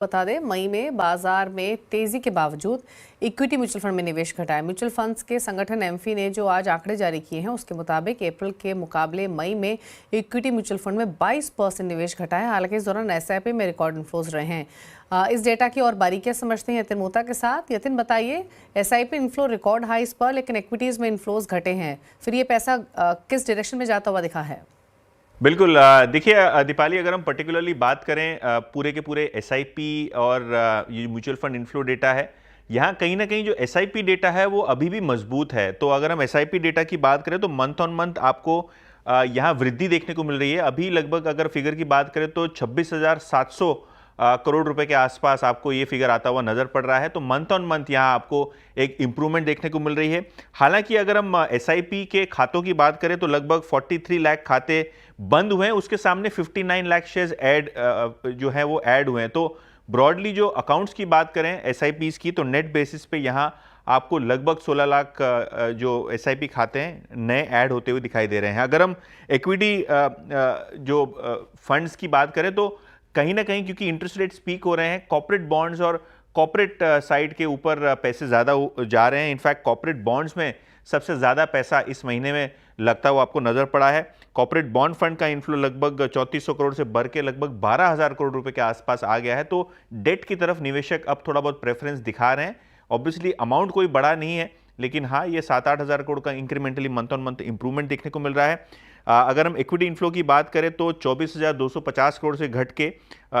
बता दें, मई में बाजार में तेजी के बावजूद इक्विटी म्यूचुअल फंड में निवेश घटा है। म्यूचुअल फंड्स के संगठन एमफी ने जो आज आंकड़े जारी किए हैं, उसके मुताबिक अप्रैल के मुकाबले मई में इक्विटी म्यूचुअल फंड में 22% निवेश घटा है। हालांकि इस दौरान एसआईपी में रिकॉर्ड इन्फ्लोज रहे हैं। इस डेटा की और बारीकियां समझते हैं यतिन मोहता के साथ। यतिन, बताइए, एसआईपी इन्फ्लो रिकॉर्ड हाईस पर, लेकिन इक्विटीज में इन्फ्लोज घटे हैं। फिर ये पैसा किस डायरेक्शन में जाता हुआ दिखा है? बिल्कुल। देखिए दीपाली, अगर हम पर्टिकुलरली बात करें पूरे के पूरे एसआईपी और ये म्यूचुअल फंड इन्फ्लो डेटा है, यहाँ कहीं ना कहीं जो एसआईपी डेटा है वो अभी भी मजबूत है। तो अगर हम एसआईपी डेटा की बात करें तो मंथ ऑन मंथ आपको यहाँ वृद्धि देखने को मिल रही है। अभी लगभग अगर फिगर की बात करें तो 26,700 करोड़ रुपए के आसपास आपको ये फिगर आता हुआ नजर पड़ रहा है। तो मंथ ऑन मंथ यहाँ आपको एक इंप्रूवमेंट देखने को मिल रही है। हालांकि अगर हम एसआईपी के खातों की बात करें तो लगभग 43 लाख खाते बंद हुए हैं, उसके सामने 59 लाख शेयर्स ऐड जो है वो ऐड हुए हैं। तो ब्रॉडली जो अकाउंट्स की बात करें एसआईपीज की, तो नेट बेसिस पे यहाँ आपको लगभग 16 लाख जो एसआईपी खाते हैं नए ऐड होते हुए दिखाई दे रहे हैं। अगर हम इक्विटी जो फंड्स की बात करें तो कहीं ना कहीं क्योंकि इंटरेस्ट रेट्स पीक हो रहे हैं, कॉर्पोरेट बॉन्ड्स और कॉर्पोरेट साइड के ऊपर पैसे ज़्यादा जा रहे हैं। इनफैक्ट कॉर्पोरेट बॉन्ड्स में सबसे ज़्यादा पैसा इस महीने में लगता हुआ आपको नज़र पड़ा है। कॉर्पोरेट बॉन्ड फंड का इन्फ्लो लगभग 3400 करोड़ से बढ़ के लगभग 12,000 करोड़ रुपए के आसपास आ गया है। तो डेट की तरफ निवेशक अब थोड़ा बहुत प्रेफरेंस दिखा रहे हैं। ऑब्वियसली अमाउंट कोई बड़ा नहीं है, लेकिन हाँ, ये 7-8 हज़ार करोड़ का incrementally month on month improvement देखने को मिल रहा है। अगर हम इक्विटी इन्फ्लो की बात करें तो 24,250 करोड़ से घट के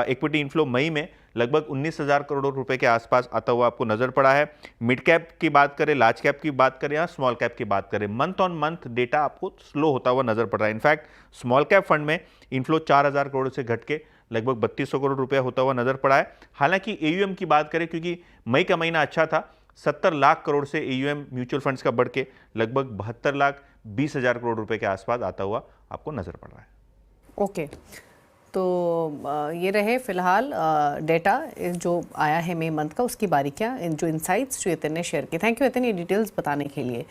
इक्विटी इन्फ्लो मई में लगभग 19,000 करोड़ रुपए के आसपास आता हुआ आपको नजर पड़ा है। मिड कैप की बात करें, लार्ज कैप की बात करें या स्मॉल कैप की बात करें, मंथ ऑन मंथ डेटा आपको स्लो होता हुआ नजर पड़ रहा है। इनफैक्ट स्मॉल कैप फंड में इन्फ्लो 4,000 करोड़ से घट के लगभग 3200 करोड़ रुपया होता हुआ नजर पड़ा है। हालांकि एयूएम की बात करें, क्योंकि मई का महीना अच्छा था, 70 लाख करोड़ से एयूएम म्यूचुअल फंड्स का बढ़ के लगभग 72,20,000 करोड़ रुपए के आसपास आता हुआ आपको नजर पड़ रहा है। ओके, तो ये रहे फिलहाल डेटा जो आया है मई मंथ का, उसकी बारीकियां, जो इनसाइट्स जो यतिन ने शेयर की। थैंक यू यतिन, ये डिटेल्स बताने के लिए।